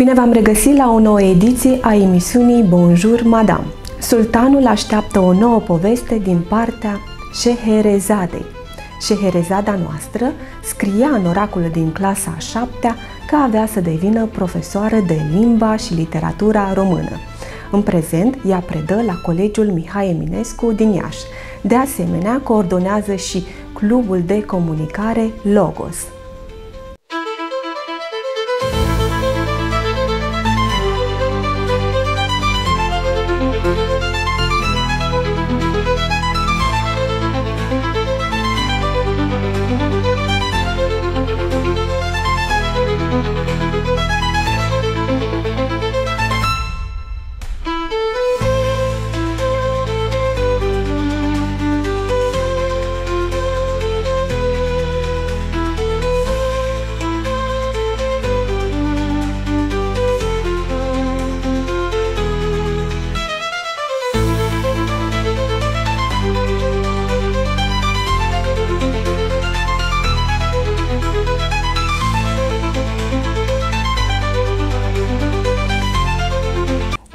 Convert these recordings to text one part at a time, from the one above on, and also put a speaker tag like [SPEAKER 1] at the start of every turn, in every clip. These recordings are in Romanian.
[SPEAKER 1] Bine v-am regăsit la o nouă ediție a emisiunii Bonjour Madame. Sultanul așteaptă o nouă poveste din partea Șeherezadei. Șeherezada noastră scria în oracolul din clasa a 7-a că avea să devină profesoară de limba și literatura română. În prezent, ea predă la Colegiul Mihai Eminescu din Iași. De asemenea, coordonează și Clubul de Comunicare Logos.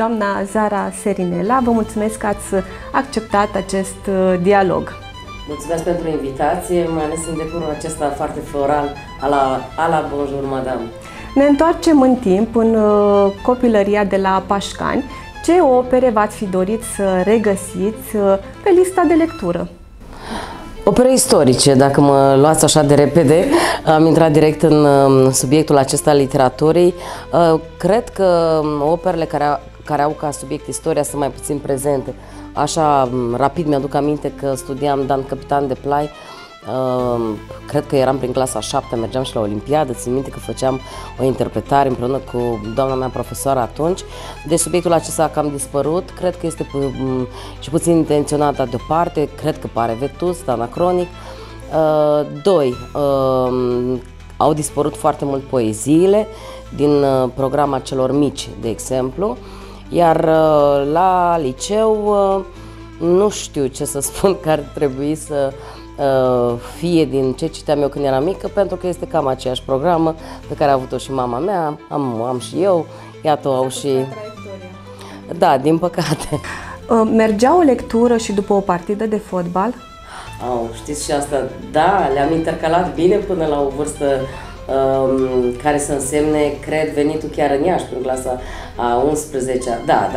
[SPEAKER 1] Doamna Zara Serinela, vă mulțumesc că ați acceptat acest dialog.
[SPEAKER 2] Mulțumesc pentru invitație, mai ales în decorul acesta foarte floral, a la Bonjour Madame.
[SPEAKER 1] Ne întoarcem în timp, în copilăria de la Pașcani. Ce opere v-ați fi dorit să regăsiți pe lista de lectură?
[SPEAKER 2] Opere istorice, dacă mă luați așa de repede, am intrat direct în subiectul acesta al literaturii. Cred că operele care au ca subiect istoria sunt mai puțin prezente. Așa, rapid mi-aduc aminte că studiam Dan Capitan de Plai, cred că eram prin clasa 7, mergeam și la Olimpiadă, țin minte că făceam o interpretare împreună cu doamna mea profesoară atunci. Deci subiectul acesta a cam dispărut, cred că este și puțin intenționat deoparte, cred că pare vetust, anacronic. Doi, au dispărut foarte mult poeziile din programa celor mici, de exemplu. Iar la liceu nu știu ce să spun că ar trebui să fie din ce citeam eu când eram mică, pentru că este cam aceeași programă pe care a avut-o și mama mea, am și eu, iată au și... Da, din păcate.
[SPEAKER 1] Mergea o lectură și după o partidă de fotbal?
[SPEAKER 2] Știți și asta, da, le-am intercalat bine până la o vârstă care să însemne, cred, venitul chiar în Iași, prin clasa a 11-a. Da,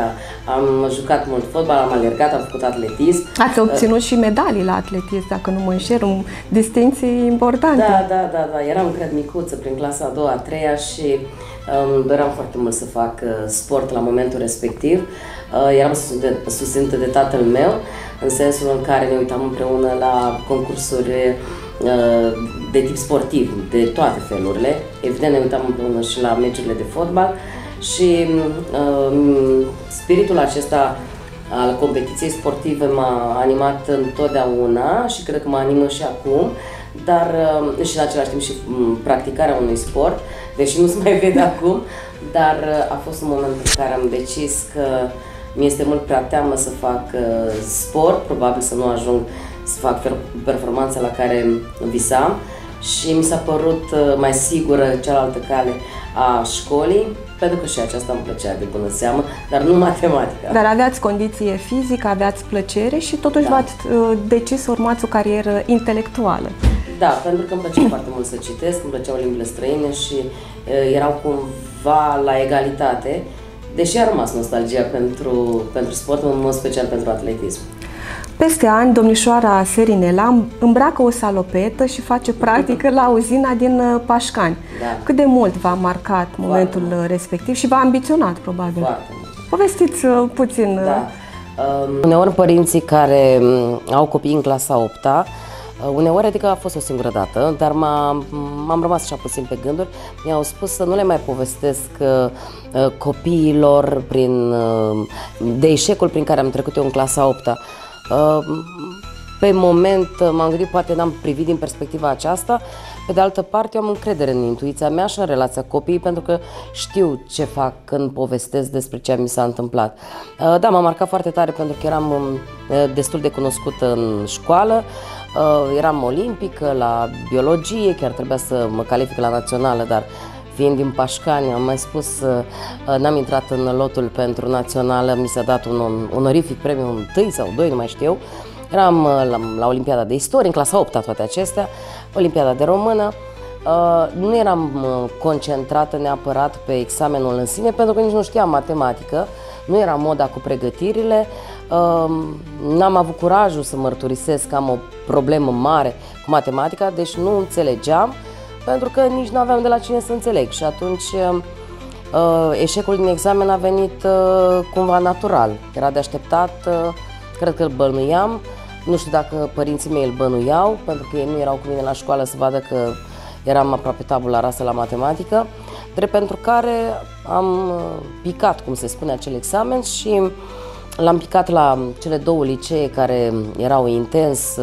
[SPEAKER 2] am jucat mult fotbal, am alergat, am făcut atletism. Ați
[SPEAKER 1] obținut și medalii la atletism, dacă nu mă înșel, distinții importante.
[SPEAKER 2] Da, eram, cred, micuță, prin clasa a 2-a, a 3-a și doream foarte mult să fac sport la momentul respectiv. Eram susținută de tatăl meu, în sensul în care ne uitam împreună la concursuri de tip sportiv, de toate felurile. Evident, ne uitam împreună și la meciurile de fotbal și spiritul acesta al competiției sportive m-a animat întotdeauna și cred că mă animă și acum, dar și în același timp și practicarea unui sport, deși nu se mai vede acum, dar a fost un moment în care am decis că mi-este mult prea teamă să fac sport, probabil să nu ajung să fac performanța la care visam și mi s-a părut mai sigură cealaltă cale a școlii, pentru că și aceasta îmi plăcea de bună seamă, dar nu matematica.
[SPEAKER 1] Dar aveați condiție fizică, aveați plăcere și totuși v-ați decis să urmați o carieră intelectuală.
[SPEAKER 2] Da, pentru că îmi plăcea foarte mult să citesc, îmi plăceau limbile străine și erau cumva la egalitate, deși a rămas nostalgia pentru sport, în mod special pentru atletism.
[SPEAKER 1] Peste ani, domnișoara Serinela îmbracă o salopetă și face practică la uzina din Pașcani.
[SPEAKER 2] Da.
[SPEAKER 1] Cât de mult v-a marcat momentul respectiv și v-a ambiționat, probabil?
[SPEAKER 2] Foarte mult. Povestiți
[SPEAKER 1] puțin.
[SPEAKER 2] Da. Uneori părinții care au copii în clasa 8-a, uneori, adică a fost o singură dată, dar m-am rămas așa puțin pe gânduri, mi-au spus să nu le mai povestesc copiilor de eșecul prin care am trecut eu în clasa 8-a. Pe moment m-am gândit, poate n-am privit din perspectiva aceasta. Pe de altă parte, eu am încredere în intuiția mea și în relația copiii, pentru că știu ce fac când povestesc despre ce mi s-a întâmplat. Da, m-a marcat foarte tare pentru că eram destul de cunoscută în școală, eram olimpică la biologie, chiar trebuia să mă calific la națională, dar fiind din Pașcani, am mai spus, n-am intrat în lotul pentru națională, mi s-a dat un onorific premiu 1 sau 2, nu mai știu. Eram la Olimpiada de Istorie, în clasa 8-a, toate acestea, Olimpiada de Română. Nu eram concentrată neapărat pe examenul în sine, pentru că nici nu știam matematică, nu era moda cu pregătirile, n-am avut curajul să mărturisesc că am o problemă mare cu matematica, deci nu înțelegeam, pentru că nici nu aveam de la cine să înțeleg și atunci eșecul din examen a venit cumva natural, era de așteptat, cred că îl bănuiam, nu știu dacă părinții mei îl bănuiau, pentru că ei nu erau cu mine la școală să vadă că eram aproape tabula rasă la matematică, drept pentru care am picat, cum se spune, acel examen și l-am picat la cele 2 licee care erau intens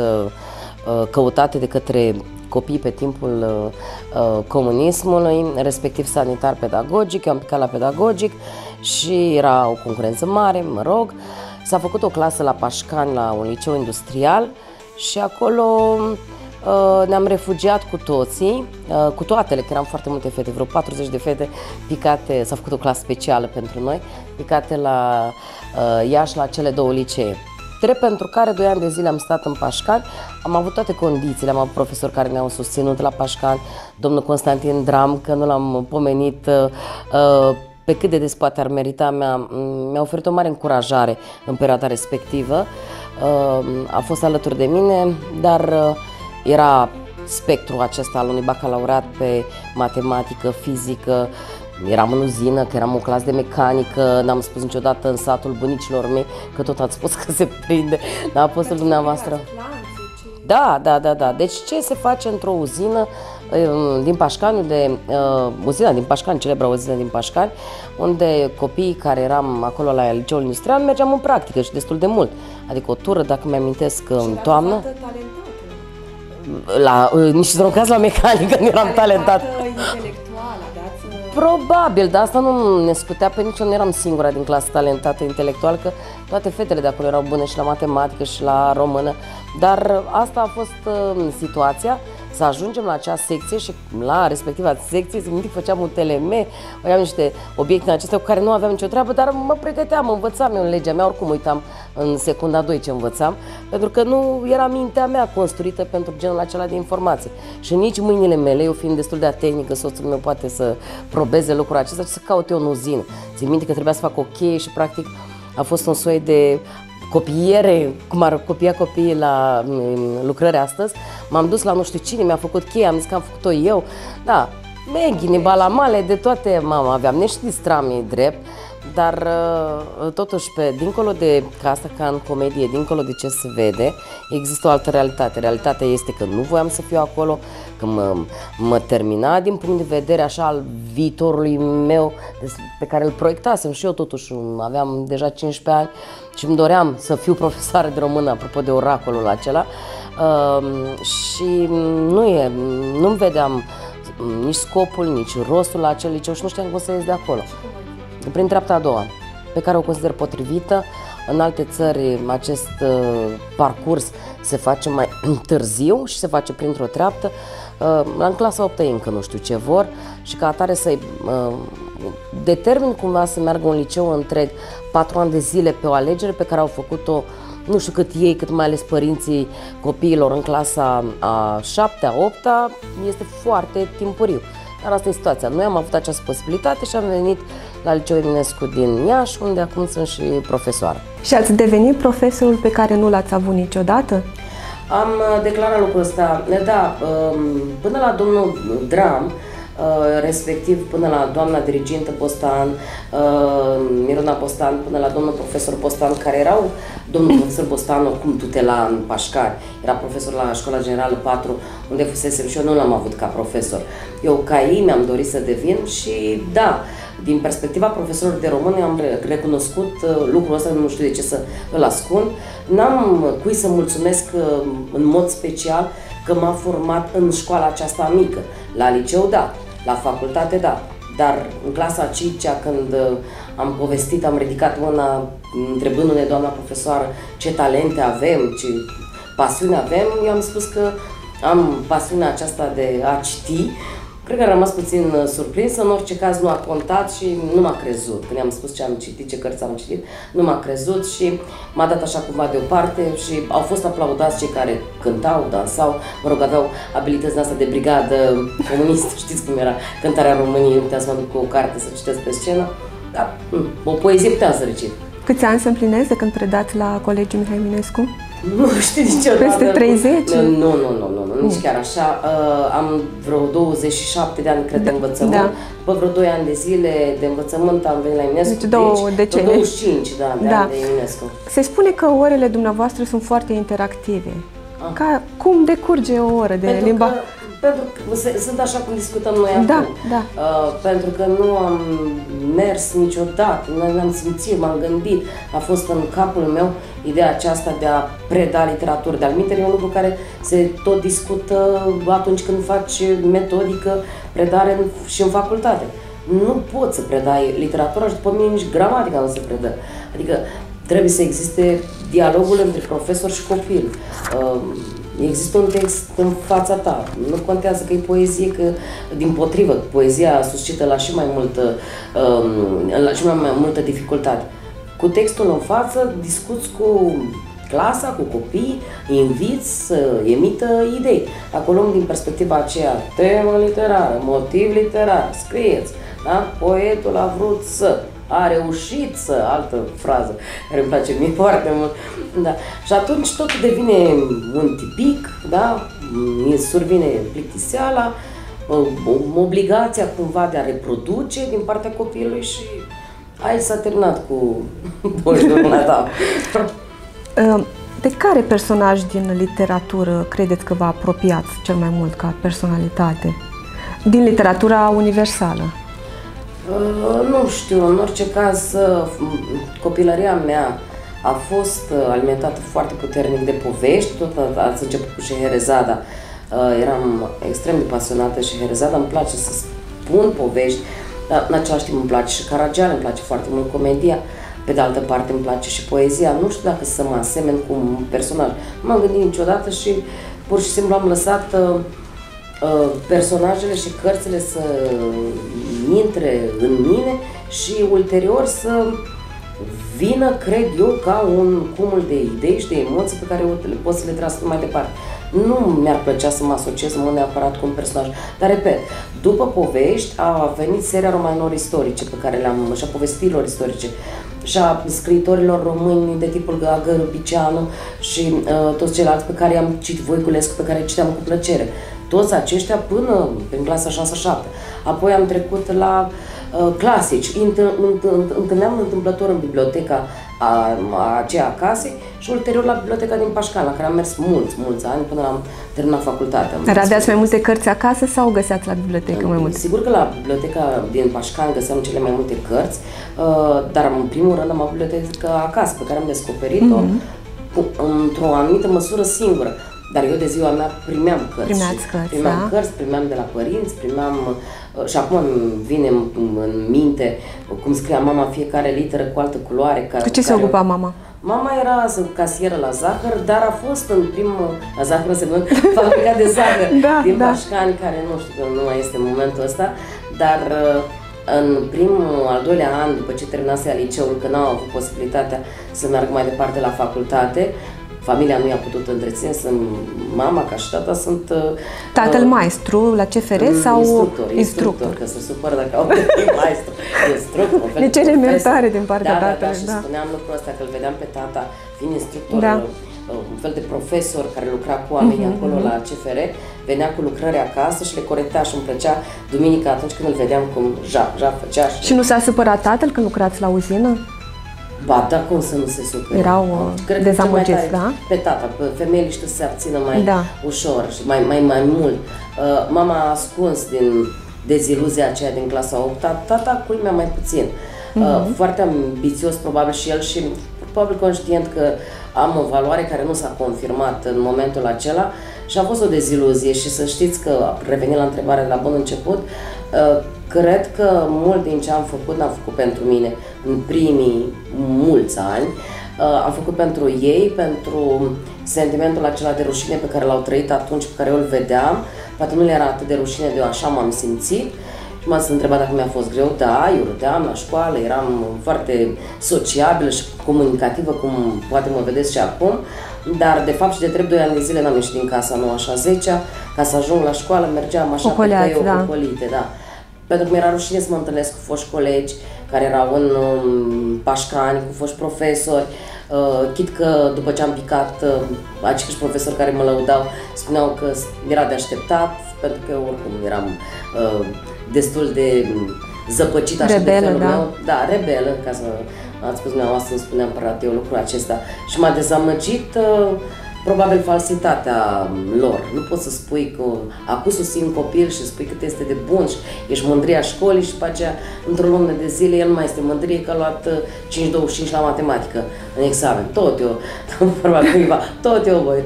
[SPEAKER 2] căutate de către copii pe timpul comunismului, respectiv sanitar-pedagogic. Eu am picat la pedagogic și era o concurență mare, mă rog. S-a făcut o clasă la Pașcani, la un liceu industrial și acolo ne-am refugiat cu toții, cu toatele, că eram foarte multe fete, vreo 40 de fete picate, s-a făcut o clasă specială pentru noi, picate la Iași, la cele 2 licee. Drept pentru care 2 ani de zile am stat în Pașcani, am avut toate condițiile, am avut profesori care ne-au susținut la Pașcani, domnul Constantin Dram, că nu l-am pomenit, pe cât de des poate ar merita, mi-a oferit o mare încurajare în perioada respectivă, a fost alături de mine, dar era spectrul acesta al unui bacalaureat pe matematică, fizică, eram în uzină, că eram o clasă de mecanică, n-am spus niciodată în satul bunicilor mei, că tot ați spus că se prinde, n-a fost dumneavoastră. Da. Deci ce se face într-o uzină din Pașcani, uzina din Pașcani, celebra uzină din Pașcani, unde copiii care eram acolo la liceul industrial mergeam în practică și destul de mult. Adică o tură, dacă mi-amintesc, în toamnă. Nici într-un caz la mecanică nu eram talentat. Probabil, dar asta nu ne scutea pe nici, nu eram singura din clasă talentată intelectual, că toate fetele de acolo erau bune și la matematică și la română, dar asta a fost situația, să ajungem la acea secție și la respectiva secție, să făceam un TLM, aveam niște obiecte acestea cu care nu aveam nicio treabă, dar mă pregăteam, învățam eu în legea mea, oricum uitam în secunda 2 ce învățam, pentru că nu era mintea mea construită pentru genul acela de informație. Și nici mâinile mele, eu fiind destul de atennică, soțul meu poate să probeze lucrul acesta și să caut eu în uzină. Țin minte că trebuia să fac o cheie și practic a fost un soi de copiere, cum ar copia copiii la lucrări astăzi. M-am dus la nu știu cine, mi-a făcut cheie, am zis că am făcut-o eu. Da, meghine, balamale, de toate, mama, aveam nești stramii drept, dar totuși, dincolo de ca asta, ca în comedie, dincolo de ce se vede, există o altă realitate. Realitatea este că nu voiam să fiu acolo, că mă termina din punct de vedere așa al viitorului meu, pe care îl proiectasem și eu totuși, aveam deja 15 ani și îmi doream să fiu profesoară de română, apropo de oracolul acela, și nu-mi vedeam nici scopul, nici rostul la acel liceu și nu știam cum să ies de acolo. Prin treapta a doua, pe care o consider potrivită. În alte țări acest parcurs se face mai târziu și se face printr-o treaptă. În clasa 8 încă nu știu ce vor și ca atare să-i determin cumva să meargă un liceu întreg 4 ani de zile pe o alegere pe care au făcut-o nu știu cât ei, cât mai ales părinții copiilor în clasa a 7-a, 8-a, este foarte timpuriu. Dar asta e situația. Noi am avut această posibilitate și am venit la Liceul Eminescu din Iași, unde acum sunt și profesoară.
[SPEAKER 1] Și ați devenit profesorul pe care nu l-ați avut niciodată?
[SPEAKER 2] Am declarat lucrul ăsta, da, până la domnul Dram, respectiv până la doamna dirigintă Postan, Miruna Postan, până la domnul profesor Postan, care erau, domnul profesor Postan oricum tutela în Pașcani, era profesor la Școala Generală 4, unde fusesem și eu nu l-am avut ca profesor. Eu ca ei mi-am dorit să devin și da, din perspectiva profesorilor de română am recunoscut lucrul ăsta, nu știu de ce să îl ascund. N-am cui să mulțumesc în mod special că m-a format în școala aceasta mică. La liceu, da. La facultate, da. Dar în clasa a 5-a, când am povestit, am ridicat mâna întrebându-ne doamna profesoară ce talente avem, ce pasiune avem, eu am spus că am pasiunea aceasta de a citi, Cred că am rămas puțin surprinsă, în orice caz nu a contat și nu m-a crezut. Când i-am spus ce am citit, ce cărți am citit, nu m-a crezut și m-a dat așa cumva deoparte și au fost aplaudați cei care cântau, dansau, mă rog, aveau abilități astea de brigadă comunistă, știți cum era cântarea României, nu puteam să mă duc cu o carte să citesc pe scenă, dar o poezie puteam să recit.
[SPEAKER 1] Câți ani se împlinesc de când predați la Colegiul Mihai Eminescu?
[SPEAKER 2] Nu știu niciodată.
[SPEAKER 1] Peste 30?
[SPEAKER 2] Nu, nici chiar așa. Am vreo 27 de ani, cred, de învățământ. Da. După vreo 2 ani de zile de învățământ am venit la Eminescu.
[SPEAKER 1] Deci 2 decenii.
[SPEAKER 2] 25 de ani de Eminescu.
[SPEAKER 1] Se spune că orele dumneavoastră sunt foarte interactive. Cum decurge o oră de limba?
[SPEAKER 2] Pentru că sunt așa cum discutăm noi acum.
[SPEAKER 1] Da.
[SPEAKER 2] Pentru că nu am mers niciodată, nu am simțit, m-am gândit. A fost în capul meu ideea aceasta de a preda literatură. De-al minteri e un lucru care se tot discută atunci când faci metodică, predare și în facultate. Nu poți să predai literatura și după mine nici gramatica nu se predă. Adică trebuie să existe dialogul între profesor și copil. Există un text în fața ta, nu contează că e poezie, că dimpotrivă, poezia suscită la și mai multă dificultate. Cu textul în față discuți cu clasa, cu copii, îi inviți să emită idei. Acolo, din perspectiva aceea, temă literară, motiv literar, scrieți, da? Poetul a vrut să, a reușit să, altă frază care îmi place mie foarte mult, da. Și atunci totul devine un tipic, da? Survine plictiseala, obligația cumva de a reproduce din partea copilului și aici s-a terminat cu Bonjour Madame.
[SPEAKER 1] De care personaj din literatură credeți că vă apropiați cel mai mult ca personalitate? Din literatura universală?
[SPEAKER 2] Nu știu, în orice caz, copilăria mea a fost alimentată foarte puternic de povești, tot ați început cu Șeherezada. Eram extrem de pasionată Șeherezada, îmi place să spun povești, dar în același timp îmi place și Caragiale, îmi place foarte mult comedia, pe de altă parte îmi place și poezia. Nu știu dacă să mă asemen cu un personaj, nu m-am gândit niciodată și pur și simplu am lăsat personajele și cărțile să intre în mine și ulterior să vină, cred eu, ca un cumul de idei și de emoții pe care pot să le transmit mai departe. Nu mi-ar plăcea să mă asociez în mod neapărat cu un personaj, dar repet, după povești a venit seria romanelor istorice pe care le-am, și a povestirilor istorice și a scriitorilor români de tipul Gagăru, Biceanu și toți ceilalți pe care i-am citit, Voiculescu, pe care citeam cu plăcere. Toți aceștia până în clasa 6-7. Apoi am trecut la clasici. Întâlneam întâmplător în biblioteca aceea a casei și ulterior la biblioteca din Pașcan, la care am mers mulți ani până am terminat facultatea.
[SPEAKER 1] Dar aveați mai multe cărți acasă sau găseați la bibliotecă mai multe?
[SPEAKER 2] Sigur că la biblioteca din Pașcan găseam cele mai multe cărți, dar în primul rând am o bibliotecă acasă pe care am descoperit-o într-o anumită măsură singură. Dar eu de ziua mea primeam cărți. Primeam cărți, primeam de la părinți, și acum îmi vine în minte cum scria mama fiecare literă cu altă culoare.
[SPEAKER 1] Cu ce se ocupa mama?
[SPEAKER 2] Mama era casieră la zahăr, dar a fost în primul, la zahăr însemnând fabrica de zahăr din Pașcani, care nu știu că nu mai este în momentul ăsta, dar în primul, al doilea an, după ce terminase liceul, că n-au avut posibilitatea să meargă mai departe la facultate, familia nu i-a putut întreține, mama ca și tata sunt...
[SPEAKER 1] Tatăl maestru la CFR sau
[SPEAKER 2] instructor? Că se supără dacă au venit maestru. Instructor, un fel
[SPEAKER 1] de elementare din partea tatălui.
[SPEAKER 2] Da, și spuneam lucrul ăsta, că îl vedeam pe tata, fiind instructor, un fel de profesor care lucra cu oamenii acolo la CFR, venea cu lucrări acasă și le corecta și îmi plăcea duminica atunci când îl vedeam cum făcea.
[SPEAKER 1] Și nu s-a supărat tatăl când lucrați la uzină?
[SPEAKER 2] Ba, dar cum să nu se supere?
[SPEAKER 1] Erau dezamăgiți, da?
[SPEAKER 2] Pe tata, pe femeile știu să se abțină mai ușor și mai mult. Mama a ascuns din deziluzia aceea din clasa 8-a, tata culmea mai puțin. Foarte ambițios probabil și el și probabil conștient că am o valoare care nu s-a confirmat în momentul acela și a fost o deziluzie și să știți că, revenind la întrebarea de la bun început, cred că mult din ce am făcut n-am făcut pentru mine în primii mulți ani, am făcut pentru ei, pentru sentimentul acela de rușine pe care l-au trăit atunci, pe care eu îl vedeam, poate nu le era atât de rușine de eu așa m-am simțit. Și m-ați întrebat dacă mi-a fost greu. Da, eu râdeam la școală, eram foarte sociabilă și comunicativă, cum poate mă vedeți și acum. Dar de fapt și de drept 2 ani de zile n-am ieșit din casa 9 și a 10-a. Ca să ajung la școală mergeam așa pe căi ocolite, da. Pentru că mi-era rușine să mă întâlnesc cu foști colegi care erau în pașcani, cu foști profesori. Chit că după ce am picat, acești profesori care mă lăudau spuneau că era de așteptat, pentru că eu oricum eram destul de zăpăcit așa de felul meu. Da, rebelă, ca să ați spus dumneavoastră, îmi spuneam neapărat eu lucrul acesta. Și m-a dezamăgit probabil falsitatea lor. Nu poți să spui că acum susțin un copil și spui cât este de bun și ești mândria școlii și după aceea, într-o lună de zile, el mai este mândrie că a luat 5,25 la matematică în examen. Tot eu,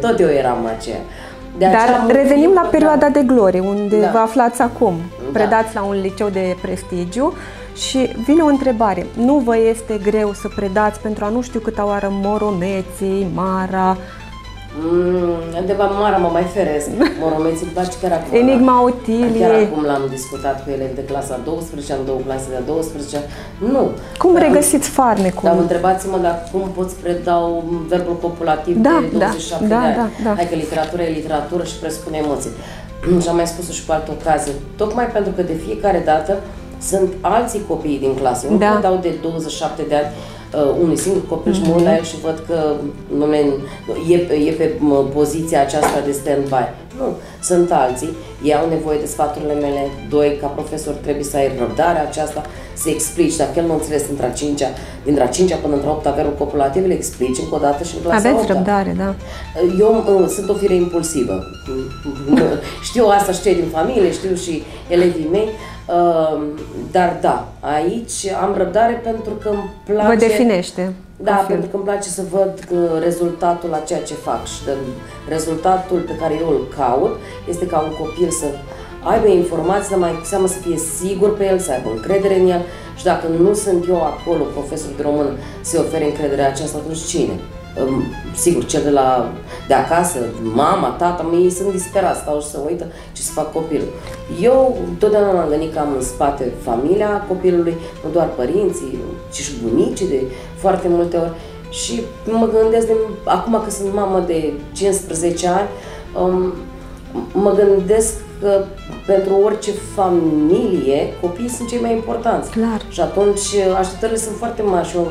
[SPEAKER 2] tot eu eram aceea.
[SPEAKER 1] Dar revenim la perioada de glorie, unde vă aflați acum. Predați la un liceu de prestigiu și vine o întrebare. Nu vă este greu să predați pentru a nu știu câta oară Moromeții, Mara?
[SPEAKER 2] De Mara mă mai feresc. Moromeții îmi place chiar acum.
[SPEAKER 1] Enigma Otilie.
[SPEAKER 2] Chiar acum l-am discutat cu elevi de clasa 12, am 2 clase de 12. Nu.
[SPEAKER 1] Cum regăsiți farmecul?
[SPEAKER 2] Dar întrebați-mă dacă cum poți predau verbul copulativ de 27 de ani. Hai că literatura e literatură și presupune emoții. Și am mai spus-o și cu altă ocazie. Tocmai pentru că de fiecare dată sunt alții copii din clasă. Eu nu predau de 27 de ani unui singur copil și mă uit la el și văd că e pe poziția aceasta de stand-by. Nu, sunt alții, ei au nevoie de sfaturile mele. 2, ca profesor trebuie să ai răbdarea aceasta, să explici. Dacă el nu înțeles dintre a 5-a până într-a 8-a verbul copulativ, le explici încă o dată și în clasa 8-a.
[SPEAKER 1] Aveți răbdare, da.
[SPEAKER 2] Eu sunt o fire impulsivă. Știu asta, știu din familie, știu și elevii mei. Dar da, aici am răbdare pentru că îmi place...
[SPEAKER 1] Vă definește.
[SPEAKER 2] Da, pentru că îmi place să văd rezultatul la ceea ce fac și rezultatul pe care eu îl caut este ca un copil să aibă informații, dar mai cu seamă să fie sigur pe el, să aibă încredere în el și dacă nu sunt eu acolo, profesor de română, să-i ofere încrederea aceasta, atunci cine? Sigur, cel de acasă, mama, tata, ei sunt disperați, stau și să uită ce să fac copilul. Eu totdeauna m-am gândit că am în spate familia copilului, nu doar părinții, ci și bunicii de foarte multe ori și mă gândesc, acum că sunt mamă de 15 ani, mă gândesc că pentru orice familie, copiii sunt cei mai importanți.
[SPEAKER 1] Clar.
[SPEAKER 2] Și atunci așteptările sunt foarte mari și eu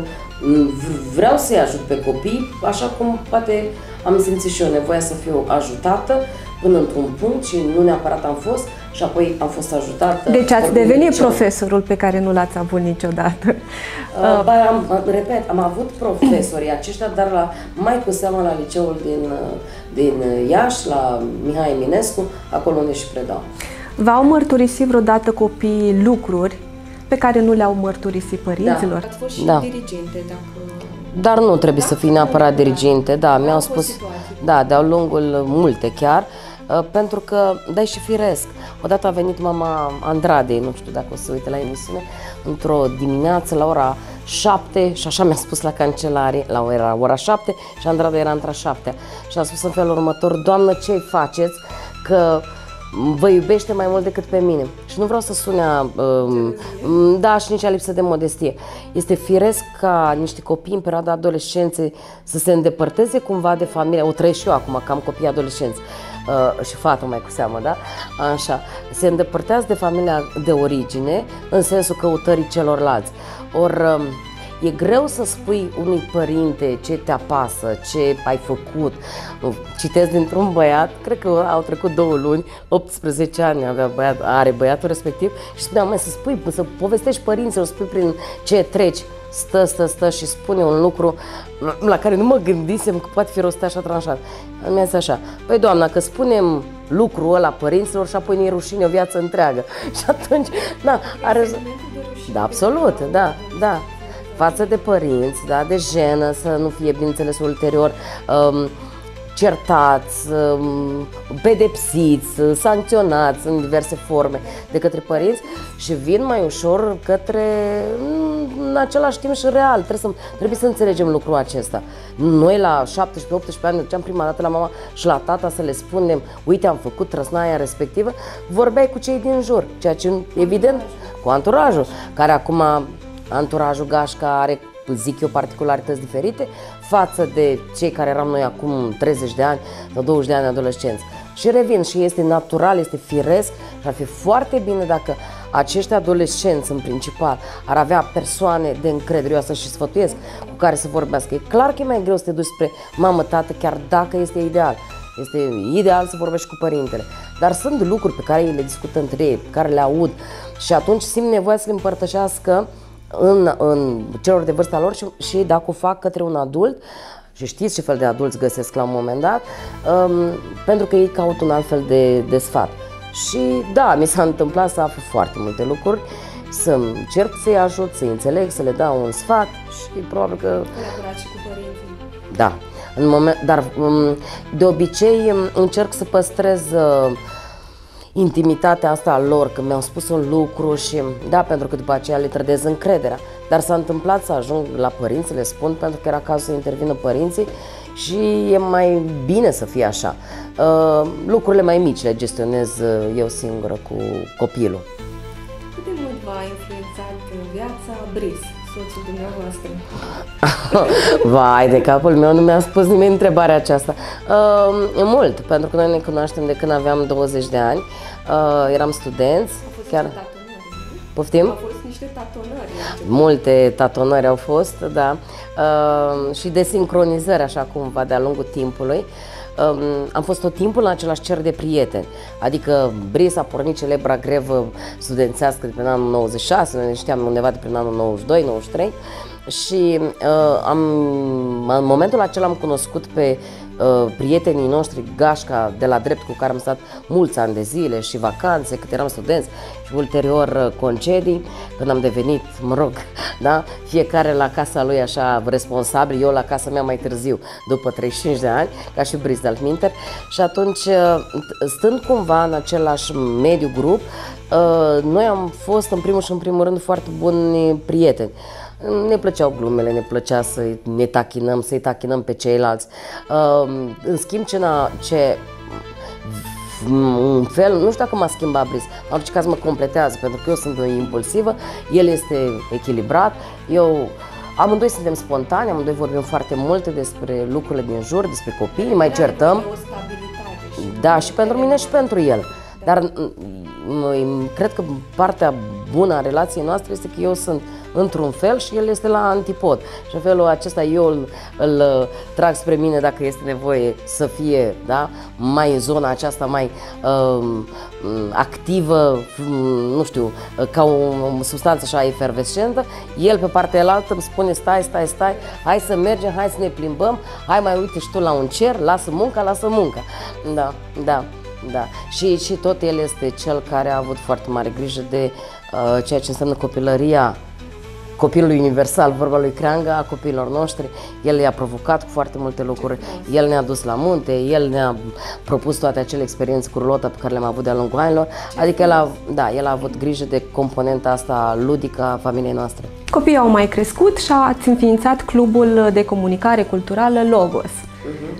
[SPEAKER 2] vreau să-i ajut pe copii, așa cum poate am simțit și eu nevoia să fiu ajutată până într-un punct și nu neapărat am fost și apoi am fost ajutată.
[SPEAKER 1] Deci ați devenit profesorul pe care nu l-ați avut niciodată.
[SPEAKER 2] Repet, am avut profesorii aceștia, dar mai cu seamă la liceul din Iași, la Mihai Eminescu, acolo unde și predau.
[SPEAKER 1] V-au mărturisit vreodată copiii lucruri pe care nu le-au mărturisit părinților?
[SPEAKER 3] Ați fost și dirigente, dacă...
[SPEAKER 2] Dar nu trebuie să fii neapărat dirigente, da, mi-au spus, da, de-a lungul multe chiar, pentru că, da, și firesc. Odată a venit mama Andradei, nu știu dacă o să uite la emisiune, într-o dimineață la ora 7 și așa mi-a spus la cancelarie, era ora 7 și Andrada era între a 7-a și a spus în felul următor: Doamnă, ce faceți? Că vă iubește mai mult decât pe mine. Și nu vreau să sune da, și nici a lipsă de modestie. Este firesc ca niște copii în perioada adolescenței să se îndepărteze cumva de familie. O trăiesc și eu acum, că am copii adolescenți și fată mai cu seamă, da? Așa, se îndepărtează de familia de origine în sensul căutării celorlalți. Ori e greu să spui unui părinte ce te apasă, ce ai făcut. Citesc dintr-un băiat, cred că au trecut 2 luni, 18 ani are băiatul respectiv și spunea: măi, să povestești părinților, să spui prin ce treci. Stă și spune un lucru la care nu mă gândisem că poate fi rostit așa tranșat. Mi-a zis așa: păi doamna, că spunem lucrul ăla părinților și apoi ne e rușine o viață întreagă. Și atunci, da, are... Da, absolut, da. Față de părinți, da, de jenă, să nu fie, bineînțeles, ulterior certați, pedepsiți, sancționați în diverse forme de către părinți și vin mai ușor către, în același timp și real. Trebuie să înțelegem lucrul acesta. Noi la 17-18 ani ne duceam prima dată la mama și la tata să le spunem, uite, am făcut trăsnaia respectivă, vorbeai cu cei din jur, ceea ce evident cu anturajul, care acum anturajul Gașca are, zic eu, particularități diferite față de cei care eram noi acum 30 de ani sau 20 de ani adolescenți. Și revin, și este natural, este firesc și ar fi foarte bine dacă acești adolescenți, în principal, ar avea persoane de încredere, eu asta și sfătuiesc, cu care să vorbească. E clar că e mai greu să te duci spre mamă, tată, chiar dacă este ideal. Este ideal să vorbești cu părintele. Dar sunt lucruri pe care ei le discută între ei, pe care le aud și atunci simt nevoia să le împărtășească în celor de vârsta lor și dacă o fac către un adult, și știți ce fel de adulți găsesc la un moment dat, pentru că ei caută un alt fel de sfat. Și da, mi s-a întâmplat să aflu foarte multe lucruri, să încerc să-i ajut, să-i înțeleg, să le dau un sfat și probabil că...
[SPEAKER 3] Colaborați și cu părinții.
[SPEAKER 2] Da, dar de obicei încerc să păstrez intimitatea asta a lor, că mi-au spus un lucru și da, pentru că după aceea le trădez încrederea. Dar s-a întâmplat să ajung la părinți, să le spun, pentru că era cazul să intervină părinții și e mai bine să fie așa. Lucrurile mai mici le gestionez eu singură cu copilul.
[SPEAKER 3] Cât de mult v-a influențat viața Bris, soțul dumneavoastră?
[SPEAKER 2] Vai de capul meu, nu mi-a spus nimeni întrebarea aceasta. Mult, pentru că noi ne cunoaștem de când aveam 20 de ani, eram studenți.
[SPEAKER 3] Chiar...
[SPEAKER 2] Poftim?
[SPEAKER 3] Au fost niște tatonări.
[SPEAKER 2] Multe tatonări au fost, da, și desincronizări așa cumva de-a lungul timpului. Am fost tot timpul în același cer de prieteni, adică Bris a pornit celebra grevă studențească de prin anul 96, noi ne știam undeva de prin anul 92-93 și în momentul acela am cunoscut pe prietenii noștri Gașca de la drept, cu care am stat mulți ani de zile și vacanțe, cât eram studenți și ulterior concedii, când am devenit, mă rog, da, fiecare la casa lui așa responsabil, eu la casa mea mai târziu, după 35 de ani, ca și Bris de altminteri, și atunci, stând cumva în același mediu grup, noi am fost în primul și în primul rând foarte buni prieteni. Ne plăceau glumele, ne plăcea să ne tachinăm, să-i tachinăm pe ceilalți. În schimb, un fel, nu știu dacă m-a schimbat Bris, în orice caz mă completează, pentru că eu sunt o impulsivă, el este echilibrat, amândoi suntem spontani, amândoi vorbim foarte multe despre lucrurile din jur, despre copii, mai certăm.
[SPEAKER 3] O stabilitate.
[SPEAKER 2] Da, și pentru mine și pentru el. Dar cred că partea bună a relației noastre este că eu sunt într-un fel și el este la antipod. Și în felul acesta eu îl trag spre mine dacă este nevoie să fie, da, mai în zona aceasta mai activă, nu știu, ca o substanță așa efervescentă. El pe partea cealaltă îmi spune stai, hai să mergem, hai să ne plimbăm, hai mai uite și tu la un cer, lasă munca. Da, da. Da, și tot el este cel care a avut foarte mare grijă de ceea ce înseamnă copilăria copilului universal, vorba lui Creanga, a copiilor noștri. El i-a provocat cu foarte multe lucruri, el ne-a dus la munte, el ne-a propus toate acele experiențe cu rulota pe care le-am avut de-a lungul anilor, adică el a avut grijă de componenta asta ludică a familiei noastre.
[SPEAKER 1] Copiii au mai crescut și ați înființat clubul de comunicare culturală Logos.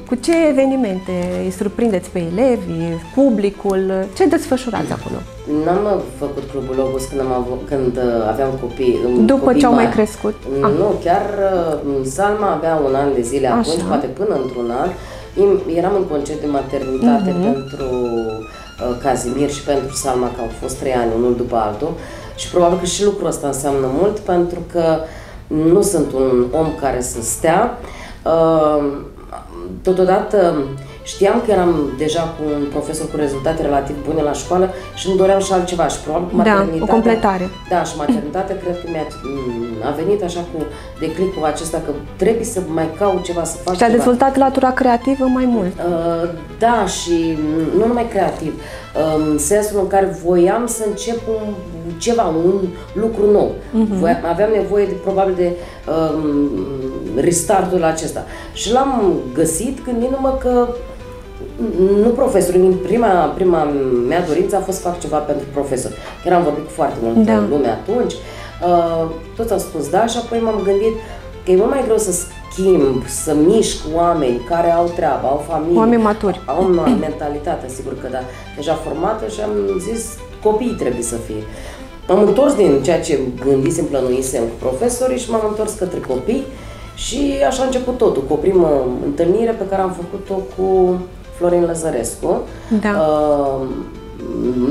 [SPEAKER 1] Cu ce evenimente îi surprindeți pe elevi, publicul? Ce desfășurați acolo?
[SPEAKER 2] N-am făcut clubul Logos când aveam copii.
[SPEAKER 1] După ce au mai crescut?
[SPEAKER 2] Nu, chiar Salma avea un an de zile atunci, poate până într-un an. Eram în concediu de maternitate pentru Cazimir și pentru Salma, că au fost 3 ani, unul după altul. Și probabil că și lucrul ăsta înseamnă mult, pentru că nu sunt un om care să stea. Totodată știam că eram deja cu un profesor cu rezultate relativ bune la școală și îmi doream și altceva și probabil cu maternitatea,
[SPEAKER 1] o completare.
[SPEAKER 2] Da, și maternitatea cred că a venit așa cu declicul acesta că trebuie să mai caut ceva, să fac
[SPEAKER 1] ceva. Și a dezvoltat latura creativă mai mult.
[SPEAKER 2] Da, și nu numai creativ, în sensul în care voiam să încep un lucru nou. Aveam nevoie probabil de restartul acesta. Și l-am găsit gândindu-mă că nu profesori, prima mea dorință a fost să fac ceva pentru profesori. Chiar am vorbit cu foarte multă lume atunci Toți au spus da și apoi m-am gândit că e mult mai greu să schimb, să mișc oameni care au treabă, au familie,
[SPEAKER 1] oameni maturi,
[SPEAKER 2] au o mentalitate, sigur că da, deja formată și am zis copiii trebuie să fie. M-am întors din ceea ce gândisem, plănuisem cu profesorii și m-am întors către copii și așa a început totul, cu o primă întâlnire pe care am făcut-o cu Florin Lăzărescu.
[SPEAKER 1] Da.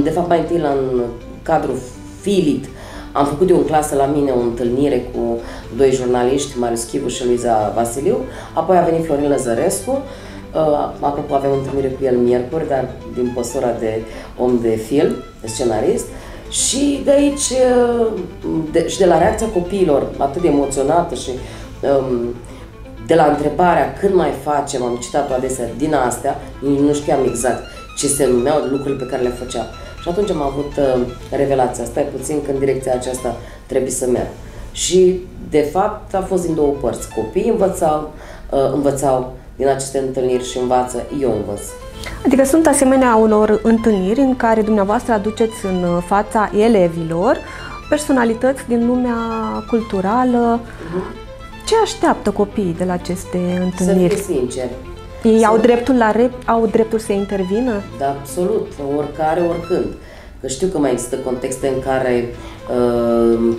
[SPEAKER 2] De fapt, mai întâi în cadrul Filit am făcut eu în clasă la mine o întâlnire cu doi jurnaliști, Marius Chivu și Luiza Vasiliu, apoi a venit Florin Lăzărescu, apropo aveam întâlnire cu el miercuri, dar din postura de om de film, de scenarist, și de aici, și de la reacția copiilor atât de emoționată și de la întrebarea când mai facem, am citat-o adesea din astea, nu știam exact ce se numeau, lucrurile pe care le făceam. Și atunci am avut revelația, stai puțin că în direcția aceasta trebuie să merg. Și de fapt a fost din două părți. Copiii învățau din aceste întâlniri și învață, eu învăț.
[SPEAKER 1] Adică sunt asemenea unor întâlniri în care dumneavoastră aduceți în fața elevilor personalități din lumea culturală. Ce așteaptă copiii de la aceste întâlniri?
[SPEAKER 2] Să fie sincer.
[SPEAKER 1] Ei au dreptul să intervină?
[SPEAKER 2] Da, absolut, oricare, oricând. Că știu că mai există contexte în care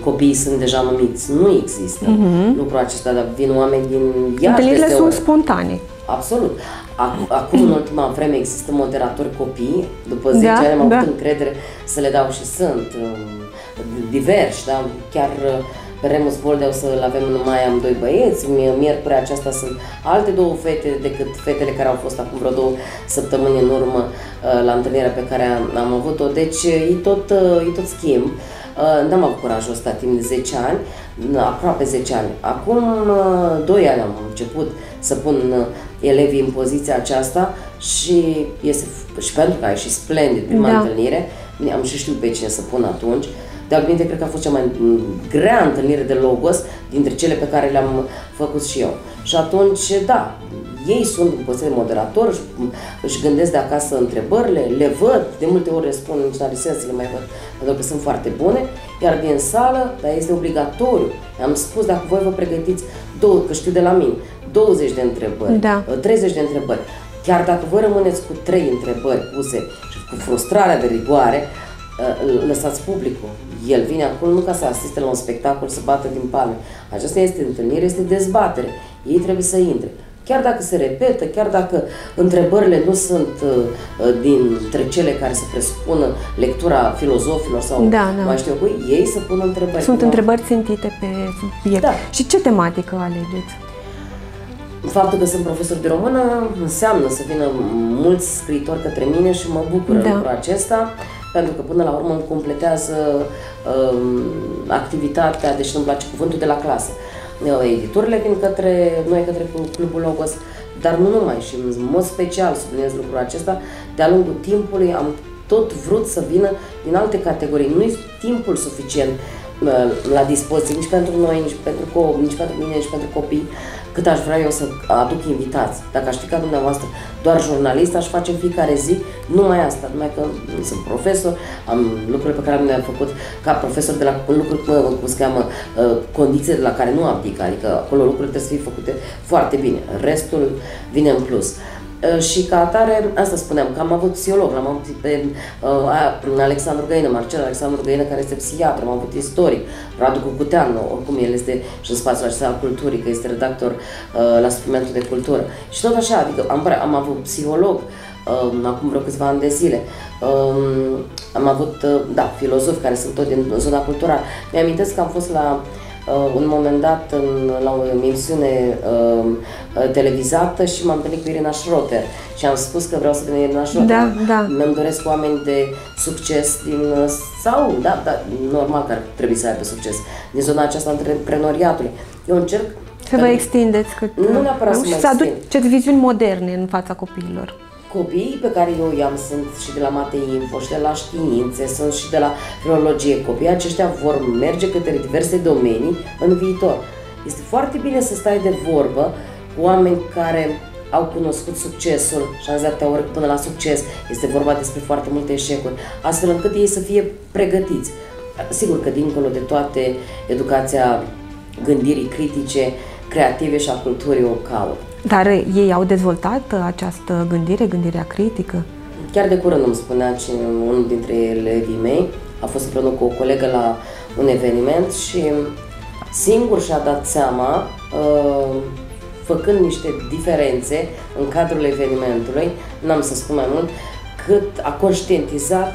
[SPEAKER 2] copiii sunt deja numiți. Nu există lucrul acesta, dar vin oameni din Iași.
[SPEAKER 1] Întâlnirile sunt spontane.
[SPEAKER 2] Absolut. Acum, în ultima vreme, există moderatori copii. După 10 ani am avut încredere să le dau și sunt diversi, da? Chiar pe Remus Boldea o să-l avem numai, am doi băieți, miercuri aceasta sunt alte două fete decât fetele care au fost acum vreo 2 săptămâni în urmă la întâlnirea pe care am avut-o, deci e tot schimb. N-am avut curajul ăsta timp de 10 ani, aproape 10 ani. Acum 2 ani am început să pun elevii în poziția aceasta și pentru că a ieșit splendid prima întâlnire, am și știut pe cine să pun atunci. De altfel, cred că a fost cea mai grea întâlnire de Logos dintre cele pe care le-am făcut și eu. Și atunci, da, ei sunt în poziție de moderator, își gândesc de acasă întrebările, le văd, de multe ori le spun, nici n-are sens să le mai văd, pentru că sunt foarte bune, iar din sală, dar este obligatoriu. Am spus, dacă voi vă pregătiți, că știu de la mine, 20 de întrebări, 30 de întrebări, chiar dacă voi rămâneți cu 3 întrebări puse și cu frustrarea de rigoare, lăsați publicul. El vine acolo nu ca să asiste la un spectacol, să bată din palme. Aceasta este întâlnire, este dezbatere. Ei trebuie să intre. Chiar dacă se repetă, chiar dacă întrebările nu sunt dintre cele care să presupună lectura filozofilor sau mai știu eu cui, ei să pună întrebări.
[SPEAKER 1] Sunt întrebări țintite pe subiect. Și ce tematică alegeți?
[SPEAKER 2] Faptul că sunt profesor de română înseamnă să vină mulți scriitori către mine și mă bucură lucrul acesta, pentru că până la urmă îmi completează activitatea, deși nu-mi place cuvântul, de la clasă. Editurile vin către noi, către Clubul Logos, dar nu numai, și în mod special subliniez lucrul acesta, de-a lungul timpului am tot vrut să vină din alte categorii. Nu-i timpul suficient la dispoziție, nici pentru noi, nici pentru mine, nici pentru copii, cât aș vrea eu să aduc invitați. Dacă aș fi ca dumneavoastră doar jurnalist, aș face în fiecare zi numai asta, numai că sunt profesor, am lucruri pe care le-am făcut ca profesor de la lucruri, cum se cheamă, condiții de la care nu abdic, adică acolo lucrurile trebuie să fie făcute foarte bine, restul vine în plus. Și ca atare, asta spuneam, că am avut psiholog, l-am avut pe Alexandru Găină, Marcel Alexandru Găină, care este psihiatru, am avut istoric, Radu Cucuteanu, oricum el este și în spațiul acesta al culturii, că este redactor la suplimentul de cultură. Și tot așa, adică am avut psiholog acum vreo câțiva ani de zile, am avut, filozofi care sunt tot din zona culturală. Mi-amintesc că am fost la un moment dat la o emisiune televizată și m-am întâlnit cu Irina Schroter și am spus că vreau să vin Irina Schroter. Mi-mi doresc oameni de succes normal că trebuie să aibă succes din zona aceasta antreprenoriatului. Eu încerc
[SPEAKER 1] să vă extindeți
[SPEAKER 2] nu neapărat să
[SPEAKER 1] să aduceți viziuni moderne în fața copiilor.
[SPEAKER 2] Copiii pe care eu i-am sunt și de la Mateinfo, și de la științe, sunt și de la filologie. Copiii aceștia vor merge către diverse domenii în viitor. Este foarte bine să stai de vorbă cu oameni care au cunoscut succesul și am zis atâtea ori până la succes. Este vorba despre foarte multe eșecuri, astfel încât ei să fie pregătiți. Sigur că dincolo de toate, educația gândirii critice, creative și a culturii o caută.
[SPEAKER 1] Dar ei au dezvoltat această gândire, gândirea critică?
[SPEAKER 2] Chiar de curând îmi spunea unul dintre elevii mei, a fost împreună cu o colegă la un eveniment și singur și-a dat seama, făcând niște diferențe în cadrul evenimentului, n-am să spun mai mult, cât a conștientizat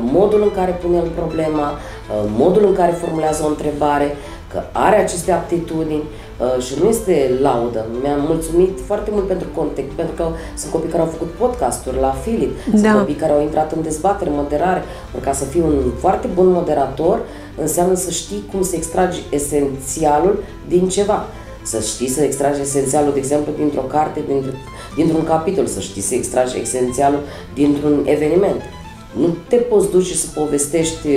[SPEAKER 2] modul în care pune el problema, modul în care formulează o întrebare, că are aceste aptitudini și nu este laudă. Mi-am mulțumit foarte mult pentru context, pentru că sunt copii care au făcut podcasturi la Filip, sunt copii care au intrat în dezbatere, moderare, ori ca să fii un foarte bun moderator înseamnă să știi cum să extragi esențialul din ceva. Să știi să extragi esențialul, de exemplu, dintr-o carte, dintr-un capitol, să știi să extragi esențialul dintr-un eveniment. Nu te poți duce și să povestești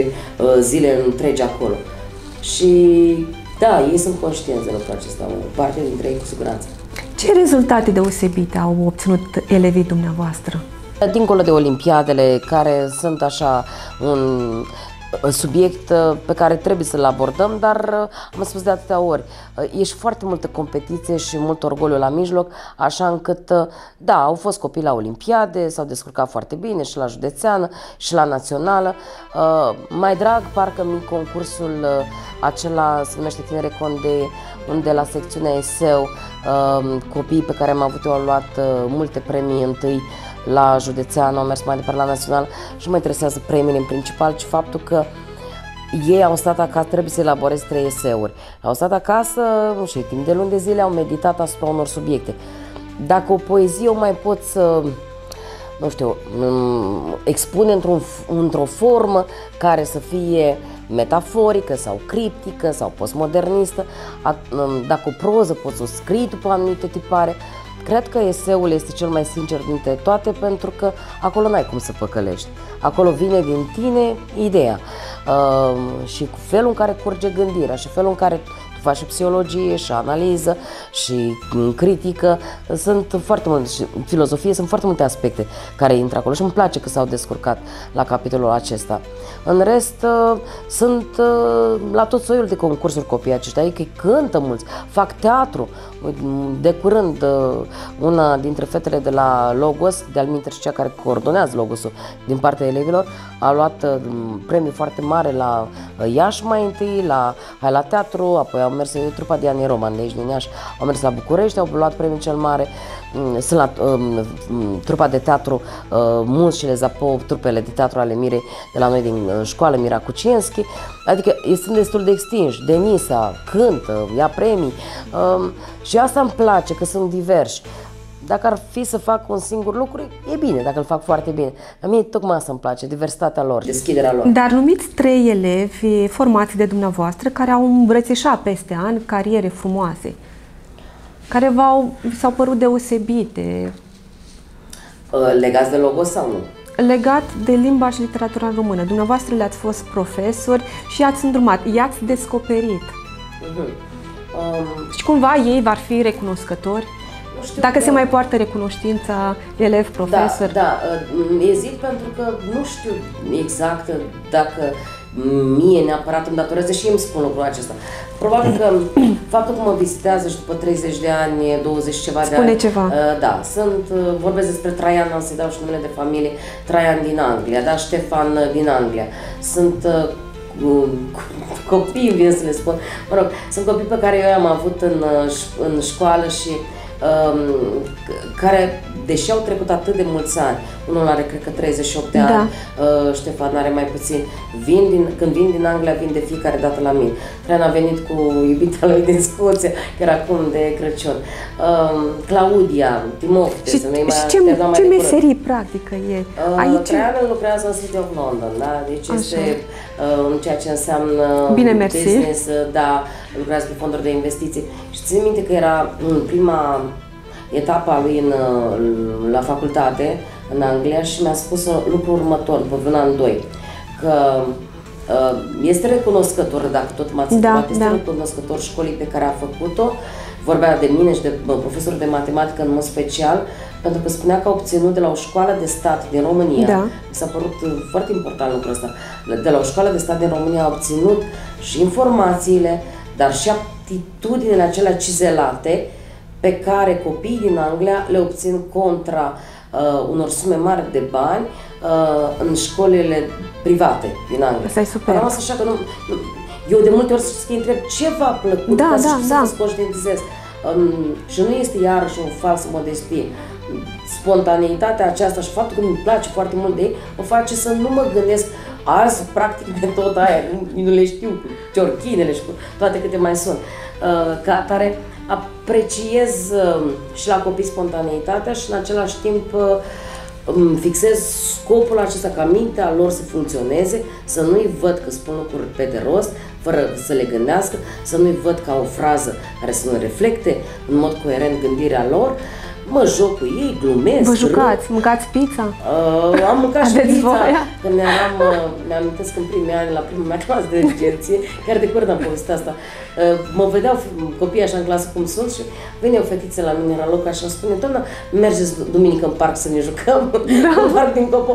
[SPEAKER 2] zile întregi acolo. Și da, ei sunt conștienți de lucrul acesta, o parte dintre ei cu siguranță.
[SPEAKER 1] Ce rezultate deosebite au obținut elevii dumneavoastră?
[SPEAKER 2] Dincolo de olimpiadele, care sunt așa un subiect pe care trebuie să-l abordăm, dar am spus de atâtea ori, e și foarte multă competiție și mult orgoliu la mijloc, așa încât, da, au fost copii la olimpiade, s-au descurcat foarte bine și la județeană și la națională. Mai drag, parcă mi concursul acela se numește Tinere Conde, unde la secțiunea eseu copiii pe care am avut eu au luat multe premii întâi la județean, au mers mai departe la național și nu mă interesează premiile în principal, ci faptul că ei au stat acasă, trebuie să elaboreze 3 eseuri. Au stat acasă, nu știu, timp de luni de zile au meditat asupra unor subiecte. Dacă o poezie o mai pot să, nu știu, expune într-o formă care să fie metaforică sau criptică sau postmodernistă, dacă o proză poți să o scrii după anumite tipare, cred că eseul este cel mai sincer dintre toate, pentru că acolo n-ai cum să păcălești. Acolo vine din tine ideea și cu felul în care curge gândirea și felul în care tu faci și psihologie și analiză și critică, sunt foarte multe, și filozofie, sunt foarte multe aspecte care intră acolo și îmi place că s-au descurcat la capitolul acesta. În rest, sunt la tot soiul de concursuri copiii aceștia, adică cântă mulți, fac teatru. De curând, una dintre fetele de la Logos, de-al minte și cea care coordonează Logosul din partea elevilor, a luat premiu foarte mare la Iași mai întâi, la teatru, apoi au mers trupa Dianei Roman de aici din Iași, au mers la București, au luat premiul cel mare, sunt la trupa de teatru Mușile Zapov, trupele de teatru ale Mirei de la noi din școală, Mira Kucienski, adică sunt destul de extinși. Denisa cântă, ia premii și asta îmi place, că sunt diversi. Dacă ar fi să fac un singur lucru, e bine, dacă îl fac foarte bine. Dar mie tocmai asta îmi place, diversitatea lor, deschiderea lor.
[SPEAKER 1] Dar numiți 3 elevi formați de dumneavoastră care au îmbrățișat peste ani cariere frumoase, care s-au părut deosebite.
[SPEAKER 2] Legați de Logos sau nu?
[SPEAKER 1] Legat de limba și literatura în română. Dumneavoastră le-ați fost profesori și i-ați îndrumat, i-ați descoperit. Și cumva ei v-ar fi recunoscători? Dacă se mai poartă recunoștința elev-profesor?
[SPEAKER 2] Da, ezit pentru că nu știu exact dacă mie neapărat îmi datorează și îmi spun lucrul acesta. Probabil că faptul că mă vizitează și după 30 de ani, 20 ceva de ani,
[SPEAKER 1] ceva.
[SPEAKER 2] Da, vorbesc despre Traian, am să-i dau și numele de familie, Traian din Anglia, da, Ștefan din Anglia. Sunt copii, bine să le spun, mă rog, sunt copii pe care eu i-am avut în școală și care, deși au trecut atât de mulți ani, unul are cred că 38 de ani, Ștefan are mai puțin, când vin din Anglia, vin de fiecare dată la mine. Traian a venit cu iubita lui din Scoția, chiar acum de Crăciun. Claudia, Timofte,
[SPEAKER 1] și ce meserii practică e?
[SPEAKER 2] Traian lucrează în City of London, da? Deci este în ceea ce înseamnă business, da, lucrează pe fonduri de investiții. Și țin minte că era în prima etapa lui la facultate în Anglia și mi-a spus lucrul următor, după un an, 2, că Este recunoscător, dacă tot m-ați întrebat, este recunoscător școlii pe care a făcut-o. Vorbea de mine și de profesorul de matematică în mod special, pentru că spunea că a obținut de la o școală de stat din România, mi s-a părut foarte important lucrul ăsta, de la o școală de stat din România a obținut și informațiile, dar și aptitudinile acelea cizelate pe care copiii din Anglia le obțin contra unor sume mari de bani în școlile private din Anglia.
[SPEAKER 1] Asta e super.
[SPEAKER 2] Am așa că eu de multe ori să întreb ce v-a plăcut, ca să vă conștientizez. Și nu este iarăși o falsă modestie. Spontaneitatea aceasta și faptul că îmi place foarte mult de ei mă face să nu mă gândesc azi, practic, metoda aia, nu le știu, cu ciorchinele și cu toate câte mai sunt. Ca atare, apreciez și la copii spontaneitatea și în același timp fixez scopul acesta ca mintea lor să funcționeze, să nu-i văd că spun lucruri pe de rost, fără să le gândească, să nu-i văd ca o frază care să nu reflecte în mod coerent gândirea lor. Mă joc cu ei, glumesc.
[SPEAKER 1] Vă jucați? Mâncați pizza?
[SPEAKER 2] Am mâncat și pizza. Când mi-am amintesc în primii ani, la prima mea clasă de regenție, chiar de curând am povestit asta, mă vedeau copiii așa în clasă cum sunt și vine o fetiță la mine la loc și îmi spune: doamna, mergeți duminică în parc să ne jucăm? În parc din Copo.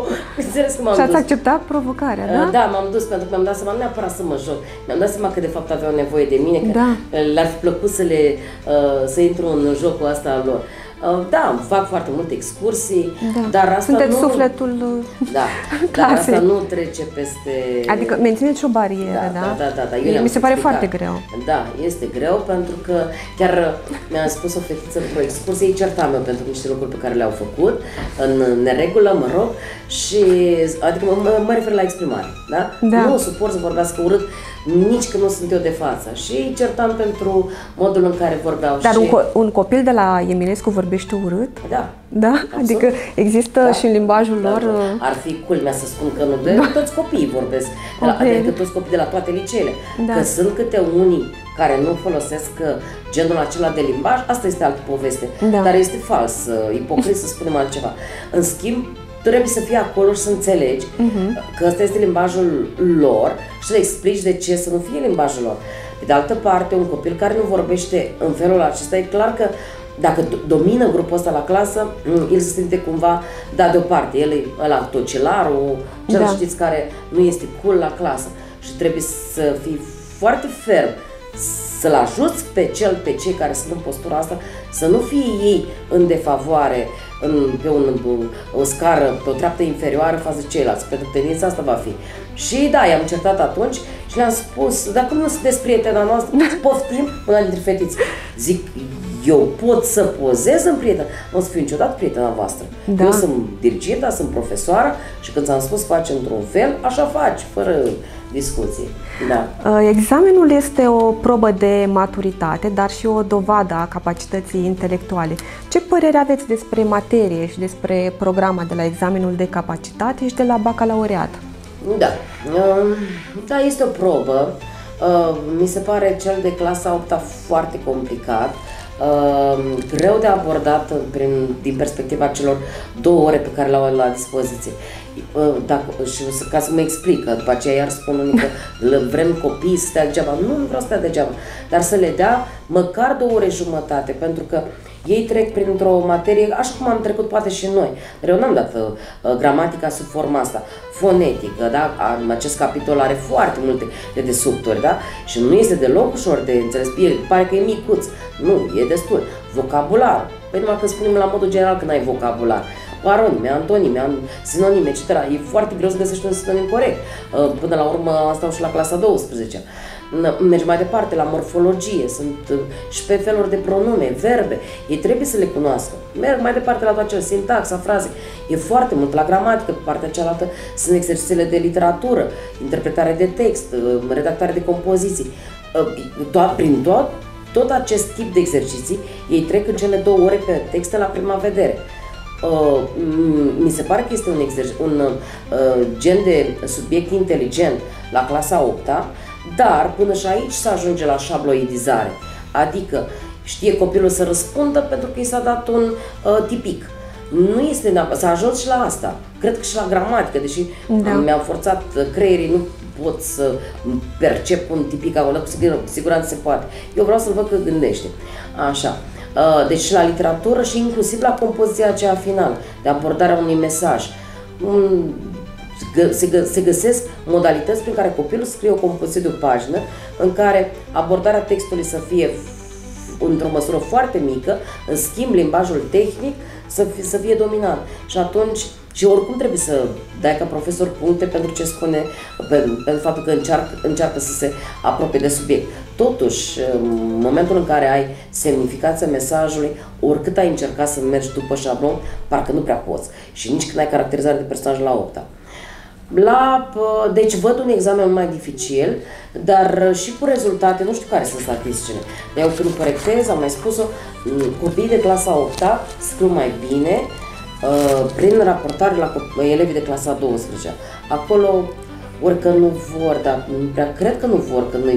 [SPEAKER 1] Și ați acceptat provocarea, da?
[SPEAKER 2] Da, m-am dus pentru că mi-am dat seama, nu neapărat să mă joc, mi-am dat seama că de fapt aveau nevoie de mine, că le-ar fi plăcut să intru în jocul ăsta al lor. Da, fac foarte multe excursii, dar asta
[SPEAKER 1] sunteți sufletul
[SPEAKER 2] dar asta nu trece peste...
[SPEAKER 1] Adică mențineți și o barieră,
[SPEAKER 2] da?
[SPEAKER 1] Mi se pare foarte greu.
[SPEAKER 2] Da, este greu pentru că chiar mi-a spus o fetiță într-o excursie, îi certam eu pentru niște lucruri pe care le-au făcut, în neregulă, mă rog, și adică mă refer la exprimare, da? Nu suport să vorbească urât, nici când nu sunt eu de față. Și îi certam pentru modul în care vorbeau.
[SPEAKER 1] Dar un copil de la Eminescu vorbește urât?
[SPEAKER 2] Da.
[SPEAKER 1] Da? Absolut. Adică există și în limbajul lor...
[SPEAKER 2] Ar fi culmea să spun că nu, de toți copiii vorbesc, adică toți copiii de la toate liceele. Că sunt câte unii care nu folosesc genul acela de limbaj, asta este altă poveste. Dar este fals, ipocrit să spunem altceva. În schimb, trebuie să fii acolo și să înțelegi că ăsta este limbajul lor și să le explici de ce să nu fie limbajul lor. Pe de altă parte, un copil care nu vorbește în felul acesta, e clar că dacă domină grupul ăsta la clasă, el se simte cumva dat deoparte. El e ăla tocilarul, cel știți care nu este cool la clasă și trebuie să fii foarte ferm, să-l ajuți pe cei care sunt în postura asta, să nu fie ei în defavoare, pe o scară, pe o treaptă inferioară față de ceilalți, pentru că tendința asta va fi. Și da, i-am certat atunci și le-am spus: dacă nu sunteți prietena noastră, poftim, una dintre fetițe. Zic, eu pot să pozez în prietena, nu o să fiu niciodată prietena voastră. Eu sunt diriginta, sunt profesoară și când ți-am spus faci într-un fel, așa faci, fără discuții.
[SPEAKER 1] Examenul este o probă de maturitate, dar și o dovadă a capacității intelectuale. Ce părere aveți despre materie și despre programa de la examenul de capacitate și de la bacalaureat?
[SPEAKER 2] Da, este o probă. Mi se pare cel de clasa 8-a foarte complicat. Greu de abordat din perspectiva celor 2 ore pe care le-au la dispoziție. Și ca să mă explic, că după aceea iar spun unii că vrem copii să stea degeaba. Nu vreau să stea degeaba, dar să le dea măcar 2 ore jumătate, pentru că ei trec printr-o materie, așa cum am trecut poate și noi. Dar eu n-am dat gramatica sub forma asta, fonetică, da? Acest capitol are foarte multe dedesubturi, da? Și nu este deloc ușor de înțeles, pare că e micuț, nu, e destul. Vocabular, păi numai când spunem la modul general că n-ai vocabular, paronime, antonime, sinonime, etc. E foarte greu să găsești un sinonim corect. Până la urmă am stat și la clasa 12-a. Mergem mai departe la morfologie, sunt și pe feluri de pronume, verbe, ei trebuie să le cunoască. Merg mai departe la tot acel, sintaxa, fraze, e foarte mult. La gramatică, pe partea cealaltă, sunt exercițiile de literatură, interpretare de text, redactare de compoziții. Prin tot acest tip de exerciții, ei trec în cele 2 ore pe texte la prima vedere. Mi se pare că este un gen de subiect inteligent la clasa 8-a, dar până și aici se ajunge la șabloidizare, adică știe copilul să răspundă pentru că i s-a dat un tipic. Nu este neapărat, s-a ajuns și la asta. Cred că și la gramatică, deși mi-am forțat creierii, nu pot să percep un tipic acolo, cu siguranță se poate. Eu vreau să-l văd că gândește. Așa. Deci la literatură și inclusiv la compoziția aceea finală, de abordarea unui mesaj. Se găsesc modalități prin care copilul scrie o compoziție de o pagină în care abordarea textului să fie într-o măsură foarte mică, în schimb limbajul tehnic să fie dominant. Și atunci, și oricum trebuie să dai ca profesor puncte pentru ce spune, pentru faptul că încearcă să se apropie de subiect. Totuși, în momentul în care ai semnificația mesajului, oricât ai încercat să mergi după șablon, parcă nu prea poți. Și nici când ai caracterizare de personaj la 8-a. Deci văd un examen mai dificil, dar și cu rezultate, nu știu care sunt statisticile. Eu când corectez, am mai spus-o, copiii de clasa 8-a scriu mai bine prin raportare la elevii de clasa 12. Acolo, ori că nu vor, dar nu prea cred că nu vor, că nu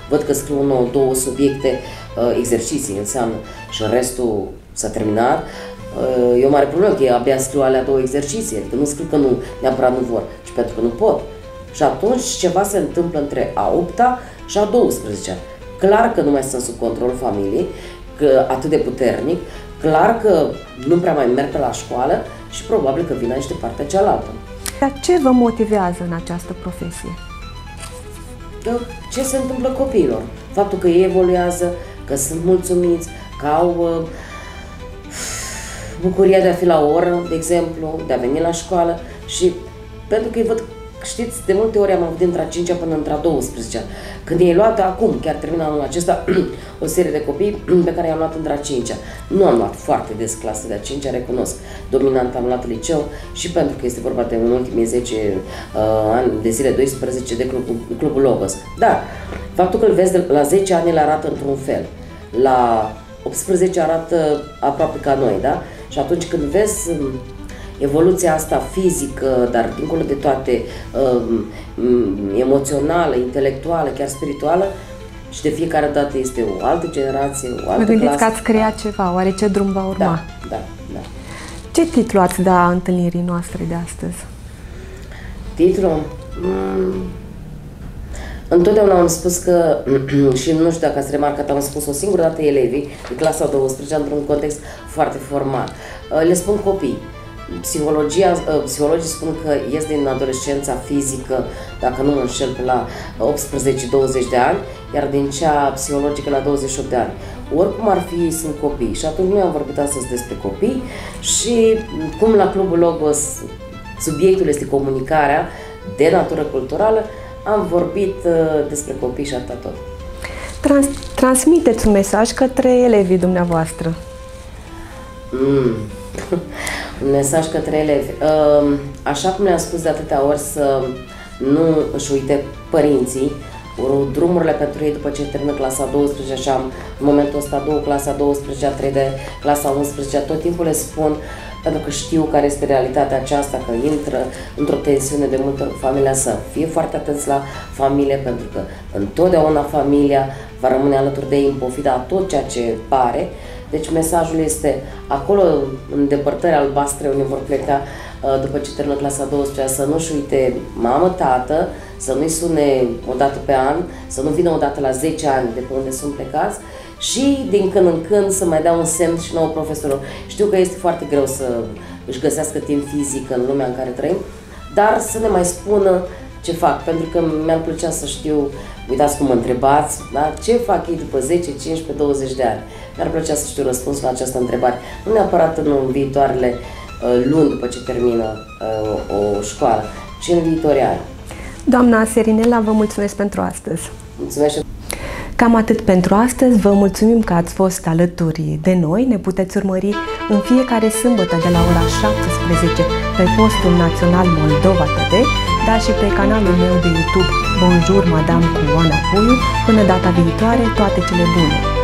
[SPEAKER 2] văd că scriu două subiecte, exerciții înseamnă, și restul s-a terminat. E o mare problemă, că ei abia scriu alea două exerciții, adică nu scriu că nu, neapărat nu vor, ci pentru că nu pot. Și atunci ceva se întâmplă între a 8-a și a 12-a. Clar că nu mai sunt sub controlul familiei, că atât de puternic, clar că nu prea mai merg la școală și probabil că vine aici de partea cealaltă.
[SPEAKER 1] Dar ce vă motivează în această profesie?
[SPEAKER 2] Ce se întâmplă copiilor? Faptul că ei evoluează, că sunt mulțumiți, că au bucuria de a fi la o oră, de exemplu, de a veni la școală și pentru că îi văd, știți, de multe ori am avut dintre a 5-a până între a 12-a. Când e luat acum, chiar termină anul acesta, o serie de copii pe care i-am luat între a 5-a. Nu am luat foarte des clasă de a 5-a, recunosc. Dominant am luat liceu și pentru că este vorba de în ultimii 10 ani de zile, 12 de clubul Logos. Dar faptul că îl vezi la 10 ani, îl arată într-un fel. La 18 arată aproape ca noi, da? Și atunci când vezi evoluția asta fizică, dar dincolo de toate, emoțională, intelectuală, chiar spirituală, și de fiecare dată este o altă generație, o altă clasă.
[SPEAKER 1] Mă gândiți că ați creat ceva, oare ce drum va urma?
[SPEAKER 2] Da.
[SPEAKER 1] Ce titlu ați da întâlnirii noastre de astăzi?
[SPEAKER 2] Titlul? Întotdeauna am spus că, și nu știu dacă ați remarcat, am spus o singură dată elevii de clasa 12 într-un context foarte formal. Le spun copii. Psihologii spun că ies din adolescența fizică, dacă nu mă înșel, pe la 18-20 de ani, iar din cea psihologică la 28 de ani. Oricum ar fi, sunt copii. Și atunci noi am vorbit astăzi despre copii și cum la Clubul Logos subiectul este comunicarea de natură culturală, am vorbit despre copii și atât tot.
[SPEAKER 1] Transmiteți un mesaj către elevii dumneavoastră.
[SPEAKER 2] Un mesaj către elevi. Așa cum le-am spus de atâtea ori, să nu își uite părinții drumurile pentru ei după ce termină clasa 12, așa în momentul ăsta 2 clasa 12, 3 de clasa 11, tot timpul le spun, pentru că știu care este realitatea aceasta, că intră într-o tensiune de multe ori familia, să fie foarte atenți la familie, pentru că întotdeauna familia va rămâne alături de ei în pofida a tot ceea ce pare. Deci mesajul este acolo, în depărtări albastre, unde vor pleca după ce termină clasa 12, să nu-și uite mamă, tată, să nu-i sune o dată pe an, să nu vină o dată la 10 ani de pe unde sunt plecați și din când în când să mai dea un semn și nouă profesorilor. Știu că este foarte greu să își găsească timp fizic în lumea în care trăim, dar să ne mai spună ce fac, pentru că mi-ar plăcea să știu, uitați cum mă întrebați, da? Ce fac ei după 10, 15, 20 de ani? Mi-ar plăcea să știu răspunsul la această întrebare, nu neapărat în viitoarele luni după ce termină o școală, ci în viitorii ani.
[SPEAKER 1] Doamna Serinela, vă mulțumesc pentru astăzi.
[SPEAKER 2] Mulțumesc.
[SPEAKER 1] Cam atât pentru astăzi, vă mulțumim că ați fost alături de noi. Ne puteți urmări în fiecare sâmbătă de la ora 17 pe postul național Moldova TV, dar și pe canalul meu de YouTube Bonjour Madame cu Oana Puiu. Până data viitoare, toate cele bune!